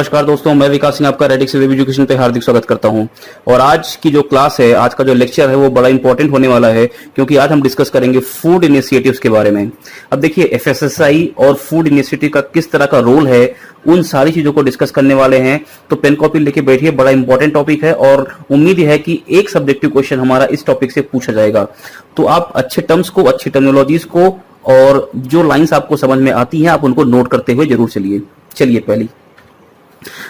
नमस्कार दोस्तों, मैं विकास सिंह आपका रेडिक्स वेब एजुकेशन पे हार्दिक स्वागत करता हूं। और आज की जो क्लास है, आज का जो लेक्चर है वो बड़ा इंपॉर्टेंट होने वाला है, क्योंकि आज हम डिस्कस करेंगे फूड इनिशिएटिव्स के बारे में। अब देखिए, एफएसएसआई और फूड इनिशिएटिव का किस तरह का रोल है, उन सारी चीजों को डिस्कस करने वाले हैं। तो पेन कॉपी लेके बैठिए, बड़ा इंपॉर्टेंट टॉपिक है और उम्मीद है कि एक सब्जेक्टिव क्वेश्चन हमारा इस टॉपिक से पूछा जाएगा। तो आप अच्छे टर्म्स को, अच्छी टर्मिनोलॉजीज को और जो लाइंस आपको समझ में आती हैं, आप उनको नोट करते हुए जरूर चलिए पहली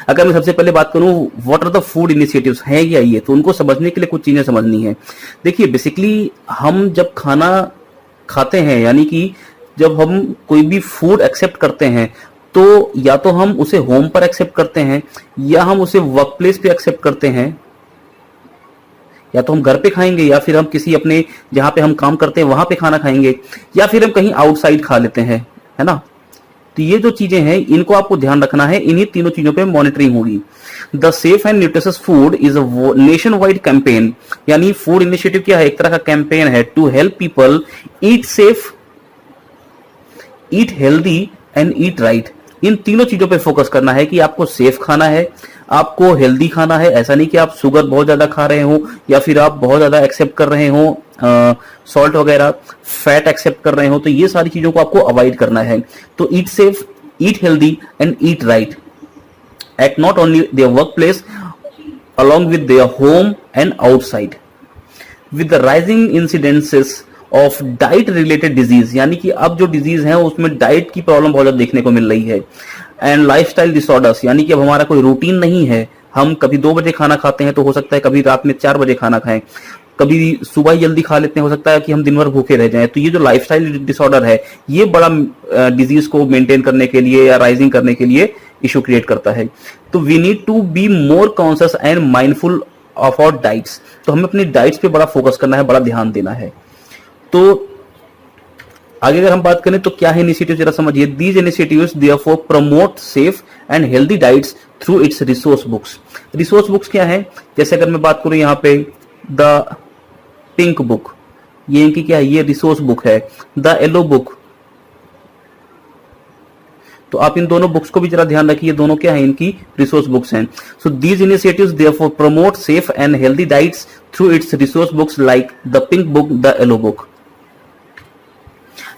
अगर मैं सबसे पहले बात करूं, what are the food initiatives हैं क्या ये, तो उनको समझने के लिए कुछ चीजें समझनी है। देखिए, बेसिकली हम जब खाना खाते हैं, यानी कि जब हम कोई भी फूड एक्सेप्ट करते हैं, तो या तो हम उसे होम पर एक्सेप्ट करते हैं, या हम उसे वर्क प्लेस पे एक्सेप्ट करते हैं, या तो हम घर पे खाएंगे, या फिर हम किसी अपने जहां पे हम काम करते हैं वहां पे खाना खाएंगे, या फिर हम कहीं आउटसाइड खा लेते हैं, है ना। तो ये जो चीजें हैं, इनको आपको ध्यान रखना है, इन्हीं तीनों चीजों पे मॉनिटरिंग होगी। The safe and nutritious food is a nationwide campaign, यानी फूड इनिशिएटिव क्या है, एक तरह का कैंपेन है to help people eat safe, eat healthy and eat right. इन तीनों चीजों पे फोकस करना है कि आपको सेफ खाना है, आपको हेल्दी खाना है। ऐसा नहीं कि आप शुगर बहुत ज्यादा खा रहे हो, या फिर आप बहुत ज्यादा एक्सेप्ट कर रहे हो सॉल्ट वगैरह, फैट एक्सेप्ट कर रहे हो, तो ये सारी चीजों को आपको अवॉइड करना है। तो eat safe, eat healthy and eat right at not only their workplace along with their home and outside. With the rising incidences of diet related disease, यानी कि अब जो डिजीज है उसमें डाइट की प्रॉब्लम बहुत ज्यादा देखने को मिल रही है, एंड लाइफस्टाइल डिसऑर्डर्स, यानी कि अब हमारा कोई रूटीन नहीं है, हम कभी 2 बजे खाना खाते हैं तो हो सकता है कभी रात में 4 बजे खाना खाएं, कभी सुबह ही जल्दी खा लेते हैं, हो सकता है कि हम दिन भर भूखे रह जाएं। तो ये जो लाइफस्टाइल डिसऑर्डर है, ये बड़ा डिजीज को मेंटेन करने के लिए या राइजिंग करने के लिए इशू क्रिएट करता है। तो we need to be more conscious and mindful of our diets. तो हमें अपनी डाइट्स पे बड़ा फोकस करना है, बड़ा ध्यान देना है। तो आगे अगर हम बात करें तो क्या है इनिशिएटिव, जरा समझिए। These initiatives therefore promote safe and healthy diets through it's resource books. Resource books क्या है, जैसे अगर मैं बात करूं यहाँ पे द पिंक बुक, ये इनकी क्या है, ये रिसोर्स बुक है। द येलो बुक, तो आप इन दोनों बुक्स को भी जरा ध्यान रखिए, दोनों क्या है, इनकी रिसोर्स बुक्स हैं। So these initiatives therefore promote safe and healthy diets through it's resource books like the pink book, the yellow book.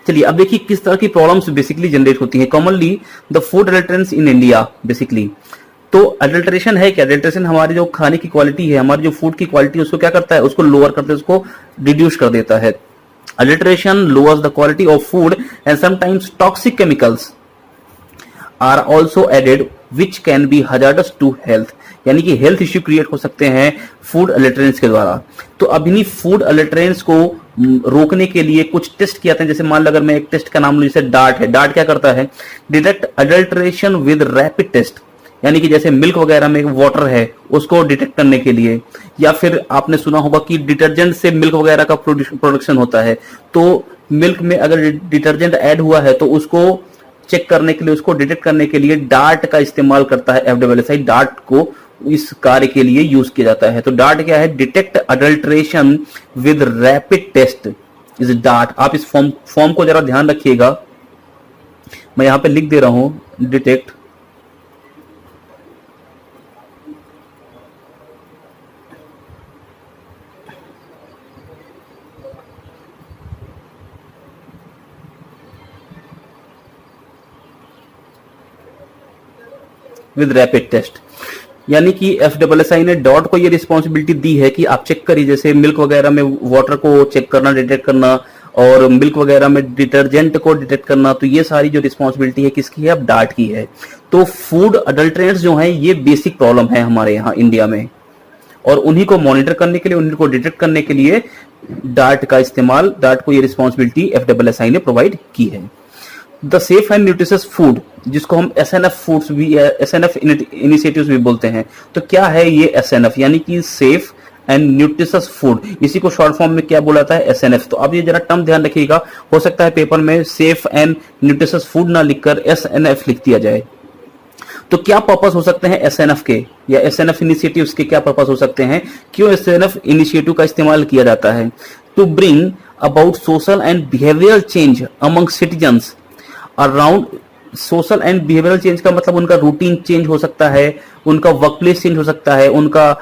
चलिए अब देखिए किस तरह की प्रॉब्लम्स बेसिकली जनरेट होती हैं। Commonly the food adulterants in India, basically तो अडल्ट्रेशन है क्या, अडल्ट्रेशन हमारी जो खाने की क्वालिटी है, हमारी जो फूड की क्वालिटी है, उसको क्या करता है, उसको लोअर करता है, उसको रिड्यूस कर देता है। Adulteration lowers the quality of food and sometimes toxic chemicals are also added which can be hazardous to health, यानी कि हेल्थ इश्यू क्रिएट हो सकते हैं फूड अल्टरेंस के द्वारा। तो अब इन्हीं फूड अल्टरेंस को रोकने के लिए कुछ टेस्ट किए जाते हैं। जैसे मान लो अगर मैं एक टेस्ट का नाम लूं, जैसे डार्ट है। डार्ट क्या करता है, detect adulteration with rapid test, यानी कि जैसे मिल्क वगैरह में वाटर है उसको डिटेक्ट करने के लिए, या फिर आपने सुना होगा कि डिटर्जेंट से मिल्क वगैरह का प्रोडक्शन होता है, तो मिल्क में अगर डिटर्जेंट ऐड हुआ है तो उसको चेक करने के लिए, उसको डिटेक्ट करने के लिए डार्ट का इस्तेमाल करता है एफडब्ल्यूएसआई। डार्ट को इस कार्य के लिए यूज किया जाता है। तो डार्ट क्या है, detect adulteration with rapid test is DART. आप इस फॉर्म को जरा ध्यान रखिएगा, मैं यहां पे लिख दे रहा हूं, डिटेक्ट विद रैपिड टेस्ट, यानी कि एफडब्ल्यूएसआई ने डॉट को ये रिस्पॉन्सिबिलिटी दी है कि आप चेक करिए, जैसे मिल्क वगैरह में वाटर को चेक करना, डिटेक्ट करना, और मिल्क वगैरह में डिटर्जेंट को डिटेक्ट करना। तो ये सारी जो रिस्पॉन्सिबिलिटी है किसकी है, अब डार्ट की है। तो फूड अडल्ट्रेंट्स जो हैं ये बेसिक प्रॉब्लम है हमारे यहाँ इंडिया में, और उन्हीं को मॉनिटर करने के लिए, उन्हीं को डिटेक्ट करने के लिए डार्ट का इस्तेमाल, डार्ट को ये रिस्पॉन्सिबिलिटी एफडब्ल्यूएसआई ने प्रोवाइड की है। The safe and nutritious food, जिसको हम एसएनएफ फूड्स भी, एसएनएफ इनिशिएटिव्स भी बोलते हैं। तो क्या है ये एसएनएफ, यानी कि सेफ एंड न्यूट्रिशियस फूड, इसी को शॉर्ट फॉर्म में क्या बोला जाता है, एसएनएफ। तो अब ये जरा टर्म ध्यान रखिएगा, हो सकता है पेपर में सेफ एंड न्यूट्रिशियस फूड ना लिखकर एसएनएफ लिख दिया जाए। तो क्या पर्पस हो सकते हैं एसएनएफ के, या एसएनएफ इनिशिएटिव्स के क्या पर्पस हो सकते हैं, क्यों एसएनएफ इनिशिएटिव का इस्तेमाल किया जाता है? To bring about social and behavioural change among citizens around social and behavioural change का मतलब उनका रूटीन चेंज हो सकता है, उनका वर्क प्लेस चेंज हो सकता है, उनका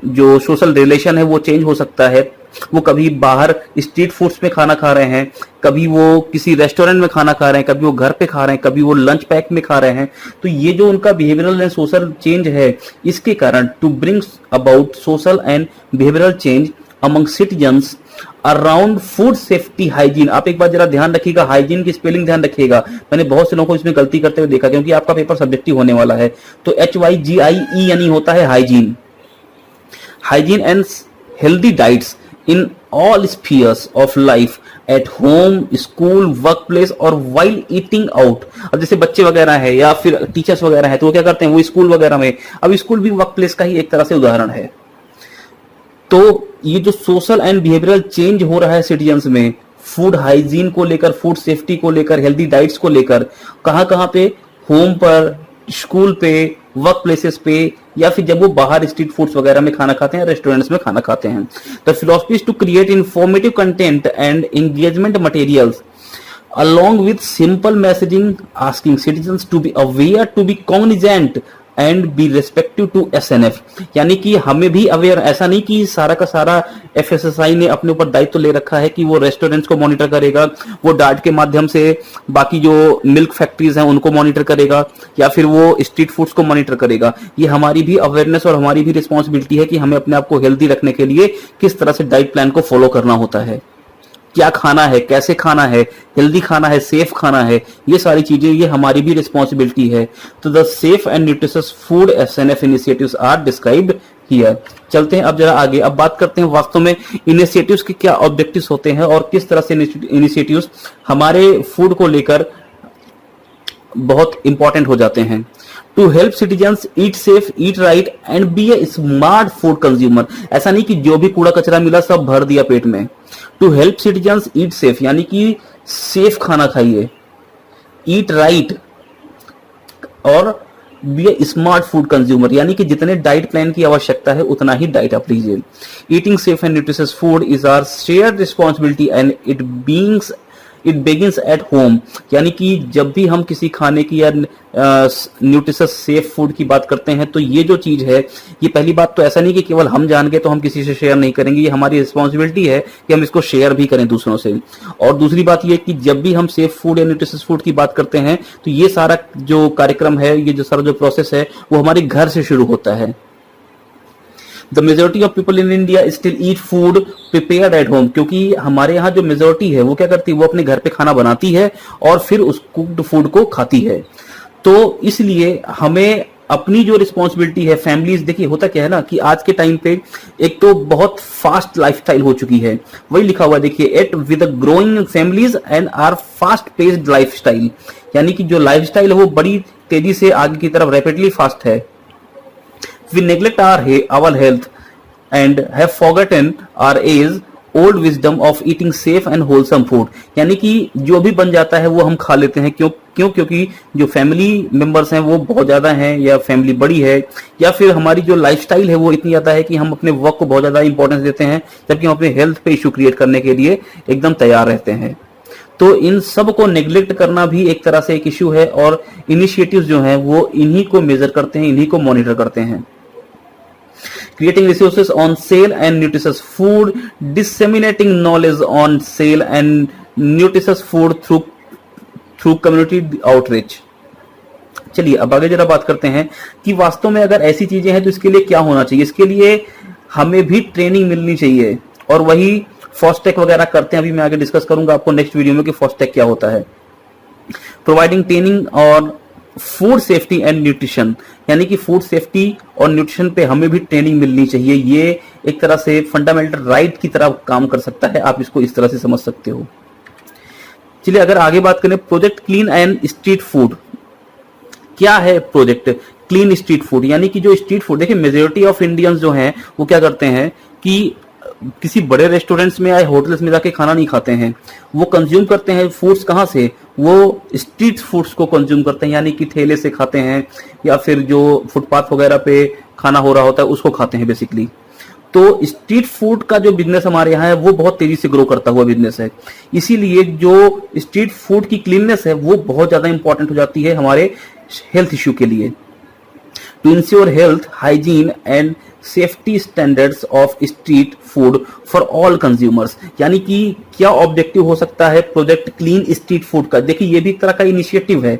जो सोशल रिलेशन है वो चेंज हो सकता है। वो कभी बाहर स्ट्रीट फूड्स में खाना खा रहे हैं, कभी वो किसी रेस्टोरेंट में खाना खा रहे हैं, कभी वो घर पे खा रहे हैं, कभी वो लंच पैक में खा रहे हैं। तो ये जो उनका बिहेवियरल एंड सोशल चेंज है, इसके कारण to bring about social and behavioural change among citizens around food safety hygiene. आप एक बार जरा ध्यान रखिएगा, हाइजीन की स्पेलिंग ध्यान रखिएगा। मैंने बहुत से लोगों को इसमें गलती करते हुए देखा, क्योंकि आपका पेपर सब्जेक्टिव होने वाला है। तो HYGIE यानी होता है hygiene. Hygiene and healthy diets in all spheres of life, at home, school, work place और वाइल ईटिंग आउट। अब जैसे बच्चे वगैरह है या फिर टीचर्स वगैरह है, तो वो क्या करते हैं, वो स्कूल वगैरह में, अब स्कूल भी वर्क प्लेस का ही एक तरह से उदाहरण है। तो ये जो सोशल एंड बिहेवियरल चेंज हो रहा है सिटीजन्स में, फूड हाइजीन को लेकर, फूड सेफ्टी को लेकर, हेल्दी डाइट्स को लेकर, कहां कहां पे, होम पर, स्कूल पे, वर्क प्लेसेस पे, या फिर जब वो बाहर स्ट्रीट फूड्स वगैरह में खाना खाते हैं, रेस्टोरेंट्स में खाना खाते हैं। The philosophy is to create informative content and engagement materials along with simple messaging, asking citizens to be aware, to be cognizant and be respective to SNF। यानी कि हमें भी अवेयर, ऐसा नहीं कि सारा का सारा FSSAI ने अपने ऊपर दायित्व ले रखा है कि वो रेस्टोरेंट्स को मॉनिटर करेगा, वो डार्ट के माध्यम से बाकी जो मिल्क फैक्ट्रीज हैं उनको मॉनिटर करेगा, या फिर वो स्ट्रीट फूड्स को मॉनिटर करेगा। ये हमारी भी अवेयरनेस और हमारी भी रिस्पॉन्सिबिलिटी है कि हमें अपने आप को हेल्दी रखने के लिए किस तरह से डाइट प्लान को फॉलो करना होता है, क्या खाना है, कैसे खाना है, हेल्दी खाना है, सेफ खाना है, ये सारी चीजें, ये हमारी भी रिस्पॉन्सिबिलिटी है। तो the safe and nutritious food SNF initiatives are described here. चलते हैं अब जरा आगे, अब बात करते हैं वास्तव में इनिशिएटिव्स के क्या ऑब्जेक्टिव्स होते हैं और किस तरह से इनिशिएटिव्स हमारे फूड को लेकर बहुत इंपॉर्टेंट हो जाते हैं। To help citizens eat safe, eat right and be a smart food consumer. ऐसा नहीं कि जो भी कूड़ा कचरा मिला सब भर दिया पेट में। To help citizens eat safe यानी कि सेफ खाना खाइए, ईट राइट और be a smart food consumer यानी कि जितने डाइट प्लान की आवश्यकता है उतना ही डाइट आप लीजिए। Eating safe and nutritious food is our shared responsibility and it begins at home. यानी कि जब भी हम किसी खाने की या न्यूट्रिशियस सेफ फूड की बात करते हैं तो ये जो चीज है, ये पहली बात तो ऐसा नहीं कि केवल हम जान गए तो हम किसी से शेयर नहीं करेंगे, ये हमारी रिस्पॉन्सिबिलिटी है कि हम इसको शेयर भी करें दूसरों से। और दूसरी बात ये कि जब भी हम सेफ फूड या न्यूट्रिशियस फूड की बात करते हैं तो ये सारा जो कार्यक्रम है, ये जो सारा जो प्रोसेस है वो हमारे घर से शुरू होता है। The majority of people in India still eat food prepared at home, क्योंकि हमारे यहाँ जो मेजोरिटी है वो क्या करती है, वो अपने घर पे खाना बनाती है और फिर उस कुक्ड फूड को खाती है। तो इसलिए हमें अपनी जो रिस्पॉन्सिबिलिटी है, फैमिलीज, देखिए होता क्या है ना कि आज के टाइम पे एक तो बहुत फास्ट लाइफस्टाइल हो चुकी है, वही लिखा हुआ है देखिए, at with growing families and our fast paced lifestyle, यानी कि जो लाइफस्टाइल है वो बड़ी तेजी से आगे की तरफ रैपिडली फास्ट है। We neglect our health and have forgotten our age old wisdom of eating safe and wholesome food। यानी कि जो भी बन जाता है वो हम खा लेते हैं। क्योंकि जो फैमिली मेंबर्स हैं वो बहुत ज्यादा हैं, या फैमिली बड़ी है, या फिर हमारी जो लाइफस्टाइल है वो इतनी ज्यादा है कि हम अपने वर्क को बहुत ज्यादा इंपॉर्टेंस देते हैं, जबकि हम अपने हेल्थ पे इशू क्रिएट करने के लिए एकदम तैयार रहते हैं। तो इन सब को नेग्लेक्ट करना भी एक तरह से एक इश्यू है, और इनिशिएटिव्स जो हैं वो इन्हीं को मेजर करते हैं, इन्हीं को मॉनिटर करते हैं। Creating resources on sale and nutritious food, disseminating knowledge on sale and nutritious food through community outreach। चलिए अब आगे जरा बात करते हैं कि वास्तव में अगर ऐसी चीजें हैं तो इसके लिए क्या होना चाहिए। इसके लिए हमें भी ट्रेनिंग मिलनी चाहिए, और वही फॉस्टैग वगैरह करते हैं। अभी मैं आगे डिस्कस करूंगा आपको नेक्स्ट वीडियो में कि फॉस्टैग क्या होता है। प्रोवाइडिंग ट्रेनिंग और फूड सेफ्टी एंड न्यूट्रिशन, यानी कि फूड सेफ्टी और न्यूट्रिशन पे हमें भी ट्रेनिंग मिलनी चाहिए। ये एक तरह से फंडामेंटल राइट की तरह काम कर सकता है, आप इसको इस तरह से समझ सकते हो। चलिए अगर आगे बात करें, project clean and street food. क्या है प्रोजेक्ट क्लीन स्ट्रीट फूड? यानी कि जो स्ट्रीट फूड, देखिए मेजोरिटी ऑफ इंडियंस जो हैं वो क्या करते हैं कि किसी बड़े रेस्टोरेंट्स में या होटल्स में जाके खाना नहीं खाते हैं, वो कंज्यूम करते हैं फूड्स कहाँ से, वो स्ट्रीट फूड्स को कंज्यूम करते हैं, यानी कि ठेले से खाते हैं या फिर जो फुटपाथ वगैरह पे खाना हो रहा होता है उसको खाते हैं बेसिकली। तो स्ट्रीट फूड का जो बिजनेस हमारे यहाँ है वो बहुत तेजी से ग्रो करता हुआ बिजनेस है। इसीलिए जो स्ट्रीट फूड की क्लीननेस है वो बहुत ज्यादा इंपॉर्टेंट हो जाती है हमारे हेल्थ इश्यू के लिए। To ensure health, hygiene and safety standards of street food for all consumers, यानी कि क्या ऑब्जेक्टिव हो सकता है प्रोजेक्ट क्लीन स्ट्रीट फूड का। देखिए ये भी एक तरह का इनिशिएटिव है।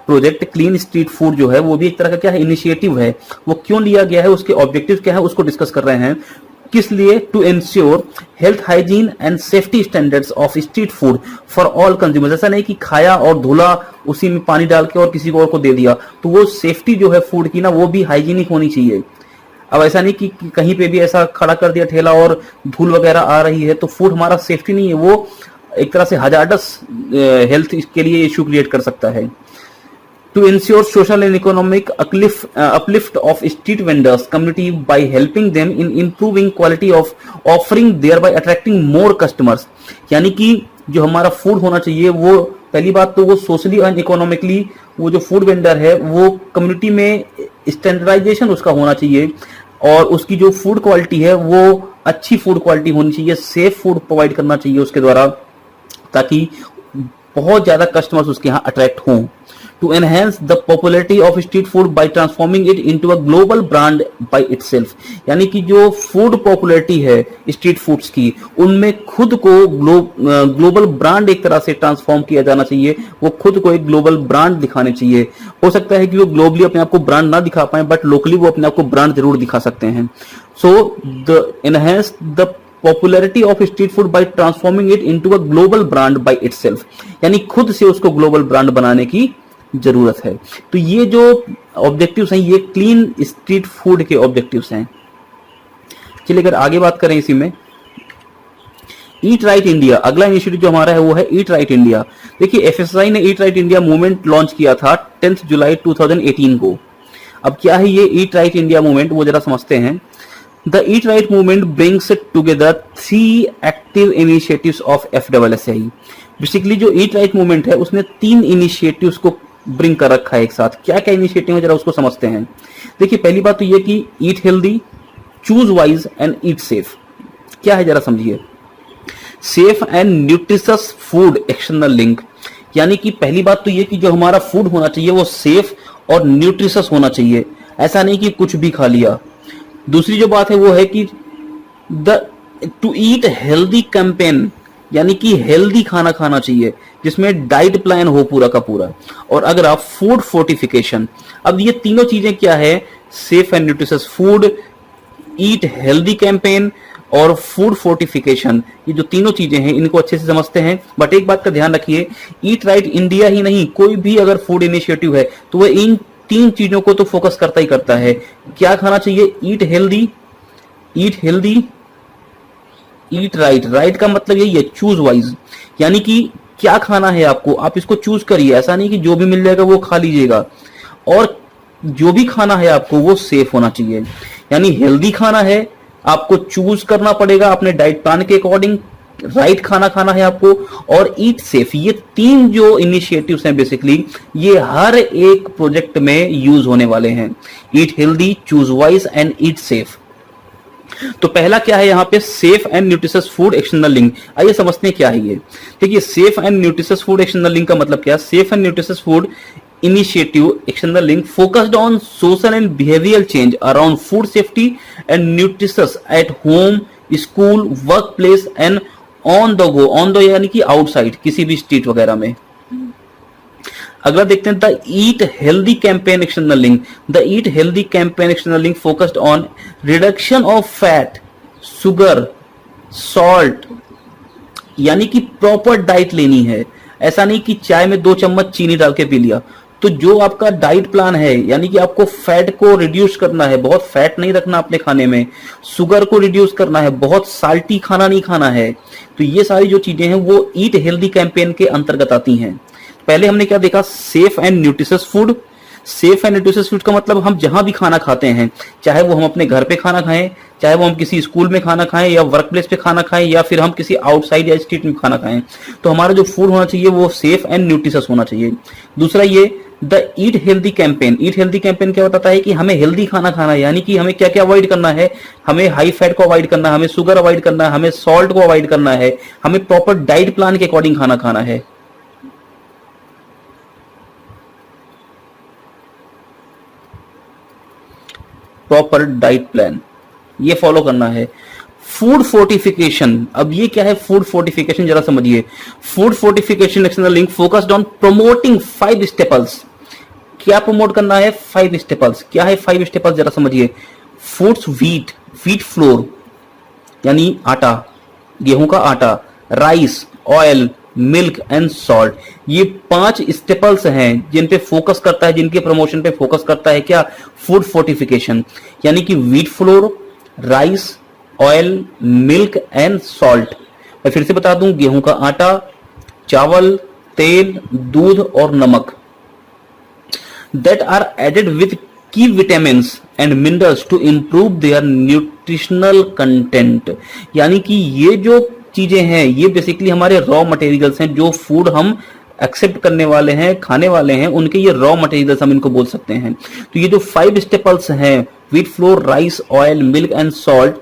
प्रोजेक्ट क्लीन स्ट्रीट फूड जो है वो भी एक तरह का क्या है, इनिशिएटिव है। वो क्यों लिया गया है, उसके ऑब्जेक्टिव क्या है, उसको डिस्कस कर रहे हैं। किस लिए? To ensure health, hygiene and safety standards of street food for all consumers. ऐसा नहीं कि खाया और धुला, उसी में पानी डाल के और किसी को और को दे दिया। तो वो सेफ्टी जो है फूड की ना, वो भी हाइजीनिक होनी चाहिए। अब ऐसा नहीं कि कहीं पे भी ऐसा खड़ा कर दिया ठेला और धूल वगैरह आ रही है तो फूड हमारा सेफ्टी नहीं है, वो एक तरह से हजार्डस हेल्थ के लिए इश्यू क्रिएट कर सकता है। To ensure social and economic uplift of street vendors community by helping them in improving quality of offering, thereby attracting more customers। यानी कि जो हमारा फूड होना चाहिए वो पहली बात तो वो सोशली एंड इकोनॉमिकली, वो जो फूड वेंडर है वो कम्युनिटी में स्टैंडर्डाइजेशन उसका होना चाहिए और उसकी जो फूड क्वालिटी है वो अच्छी फूड क्वालिटी होनी चाहिए, सेफ फूड प्रोवाइड करना चाहिए उसके द्वारा, ताकि बहुत ज्यादा कस्टमर्स उसके यहाँ अट्रैक्ट हों। To enhance the popularity of street food by transforming it into a global brand by itself, यानी कि जो फूड पॉपुलैरिटी है स्ट्रीट फूड्स की, उनमें खुद को ग्लोबल ब्रांड एक तरह से ट्रांसफॉर्म किया जाना चाहिए। वो खुद को एक ग्लोबल ब्रांड दिखाने चाहिए। हो सकता है कि वो ग्लोबली अपने आप को ब्रांड ना दिखा पाए, बट लोकली वो अपने आप को ब्रांड जरूर दिखा सकते हैं। So the enhance the popularity of street food by transforming it into a global brand by itself, यानी खुद से उसको ग्लोबल ब्रांड बनाने की जरूरत है। तो ये जो ऑब्जेक्टिव्स हैं ये क्लीन स्ट्रीट फूड के ऑब्जेक्टिव्स हैं। चलिए अगर आगे बात करें इसी में, ईट राइट इंडिया, अगला इनिशिएटिव जो हमारा है वो है ईट राइट इंडिया। देखिए एफएसएसआई ने eat right India movement launch किया था 10 जुलाई 2018 को। अब क्या है ये ईट राइट इंडिया मूवमेंट, वो जरा समझते हैं। The eat right movement brings together 3 active initiatives of FWSI. Basically जो ईट राइट मूवमेंट है उसने 3 इनिशिएटिव्स को ब्रिंग कर रखा है एक साथ। क्या क्या इनिशिएटिव है जरा उसको समझते हैं। देखिए पहली बात तो ये कि eat healthy, choose wise and eat safe. क्या है जरा समझिए। Safe and nutritious food external link, यानी कि पहली बात तो ये कि जो हमारा फूड होना चाहिए वो सेफ और न्यूट्रिशियस होना चाहिए। ऐसा नहीं कि कुछ भी खा लिया। दूसरी जो बात है वो है कि टू ईट हेल्दी कैंपेन, यानी कि हेल्दी खाना खाना चाहिए जिसमें डाइट प्लान हो पूरा का पूरा। और अगर आप फूड फोर्टिफिकेशन, अब ये तीनों चीजें क्या है, safe and nutritious food, eat healthy campaign और फूड फोर्टिफिकेशन, ये जो तीनों चीजें हैं इनको अच्छे से समझते हैं। बट एक बात का ध्यान रखिए, ईट राइट इंडिया ही नहीं, कोई भी अगर फूड इनिशिएटिव है तो वह इन 3 चीजों को तो फोकस करता ही करता है। क्या खाना चाहिए? Eat healthy, eat right. Right का मतलब यही है चूज वाइज, यानी कि क्या खाना है आपको, आप इसको चूज करिए। ऐसा नहीं कि जो भी मिल जाएगा वो खा लीजिएगा। और जो भी खाना है आपको वो सेफ होना चाहिए, यानी हेल्दी खाना है आपको चूज करना पड़ेगा अपने डाइट प्लान के अकॉर्डिंग, राइट खाना खाना है आपको, और ईट सेफ। ये 3 जो इनिशिएटिव्स हैं बेसिकली ये हर एक प्रोजेक्ट में यूज होने वाले हैं। Eat healthy, choose wise and eat safe. तो पहला क्या है यहाँ पे, safe and nutritious food external link. आइए समझते हैं क्या है ये। देखिए safe and nutritious food external link का मतलब क्या है। Safe and nutritious food initiative external link focused on social and behavioral change around food safety and nutritious at home, school, workplace and on the go। on the यानी कि outside किसी भी street वगैरह में। अगला देखते हैं the eat healthy campaign external link. The eat healthy campaign external link focused on reduction of fat, sugar, salt, यानी कि प्रॉपर डाइट लेनी है। ऐसा नहीं कि चाय में 2 चम्मच चीनी डाल के पी लिया। तो जो आपका डाइट प्लान है, यानी कि आपको फैट को रिड्यूस करना है, बहुत फैट नहीं रखना अपने खाने में, शुगर को रिड्यूस करना है, बहुत साल्टी खाना नहीं खाना है। तो ये सारी जो चीजें हैं वो ईट हेल्दी कैंपेन के अंतर्गत आती हैं। पहले हमने क्या देखा, safe and nutritious food. Safe and nutritious food का मतलब हम जहां भी खाना खाते हैं, चाहे वो हम अपने घर पे खाना खाएं, चाहे वो हम किसी स्कूल में खाना खाएं या वर्क प्लेस पे खाना खाएं, या फिर हम किसी आउटसाइड या स्ट्रीट में खाना खाएं, तो हमारा जो फूड होना चाहिए वो सेफ एंड न्यूट्रिशियस होना चाहिए। दूसरा ये the eat healthy campaign, eat healthy campaign क्या बताता है कि हमें हेल्दी खाना खाना है, यानी कि हमें क्या क्या अवॉइड करना है, हमें हाई फैट को अवॉइड करना है, हमें शुगर अवॉइड करना है, हमें सॉल्ट को अवॉइड करना है, हमें प्रॉपर डाइट प्लान के अकॉर्डिंग खाना खाना है। प्रॉपर डाइट प्लान ये फॉलो करना है। फूड फोर्टिफिकेशन, अब ये क्या है फूड फोर्टिफिकेशन जरा समझिए। Food fortification external link focused on promoting 5 staples. क्या प्रमोट करना है? 5 स्टेपल्स। क्या है 5 स्टेपल्स जरा समझिए। फूड्स व्हीट, व्हीट फ्लोर यानी आटा, गेहूं का आटा, rice, oil, milk and salt, ये 5 स्टेपल्स हैं जिन पे फोकस करता है, जिनके प्रमोशन पे फोकस करता है क्या? फूड फोर्टिफिकेशन, यानी कि wheat flour, rice, oil, milk and salt. मैं फिर से बता दूं, गेहूं का आटा, चावल, तेल, दूध और नमक, that are added with key vitamins and minerals to improve their nutritional content. यानी कि ये जो चीजें हैं ये बेसिकली हमारे रॉ मटेरियल्स हैं, जो फूड हम एक्सेप्ट करने वाले हैं, खाने वाले हैं, उनके ये रॉ मटेरियल्स हम इनको बोल सकते हैं। तो ये जो 5 स्टेपल्स हैं, wheat flour, rice, oil, milk and salt,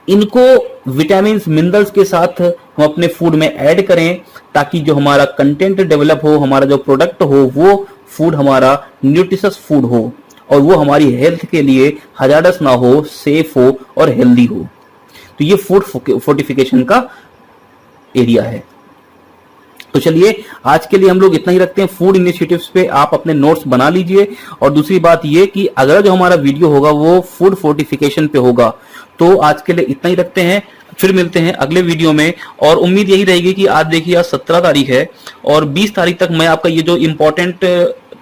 इनको विटामिन मिनरल्स के साथ हम अपने फूड में ऐड करें ताकि जो हमारा कंटेंट डेवलप हो, हमारा जो प्रोडक्ट हो, वो फूड हमारा न्यूट्रिशियस फूड हो और वो हमारी हेल्थ के लिए हजारस ना हो, सेफ हो और हेल्दी हो। तो ये फूड फोर्टिफिकेशन का एरिया है। तो चलिए आज के लिए हम लोग इतना ही रखते हैं। फूड इनिशिएटिव्स पे आप अपने नोट्स बना लीजिए। और दूसरी बात ये कि अगर जो हमारा वीडियो होगा वो फूड फोर्टिफिकेशन पे होगा। तो आज के लिए इतना ही रखते हैं, फिर मिलते हैं अगले वीडियो में। और उम्मीद यही रहेगी कि आज देखिए आज 17 तारीख है और 20 तारीख तक मैं आपका ये जो इंपॉर्टेंट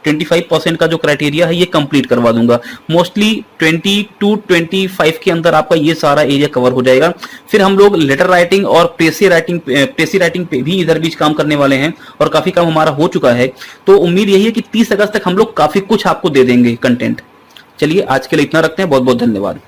25% का जो क्राइटेरिया है ये कंप्लीट करवा दूंगा। मोस्टली 20 to 25 के अंदर आपका ये सारा एरिया कवर हो जाएगा। फिर हम लोग लेटर राइटिंग और प्रेसी राइटिंग पे भी इधर बीच काम करने वाले हैं और काफी काम हमारा हो चुका है। तो उम्मीद यही है कि 30 अगस्त तक हम लोग काफी कुछ आपको दे देंगे कंटेंट। चलिए आज के लिए इतना रखते हैं। बहुत बहुत धन्यवाद।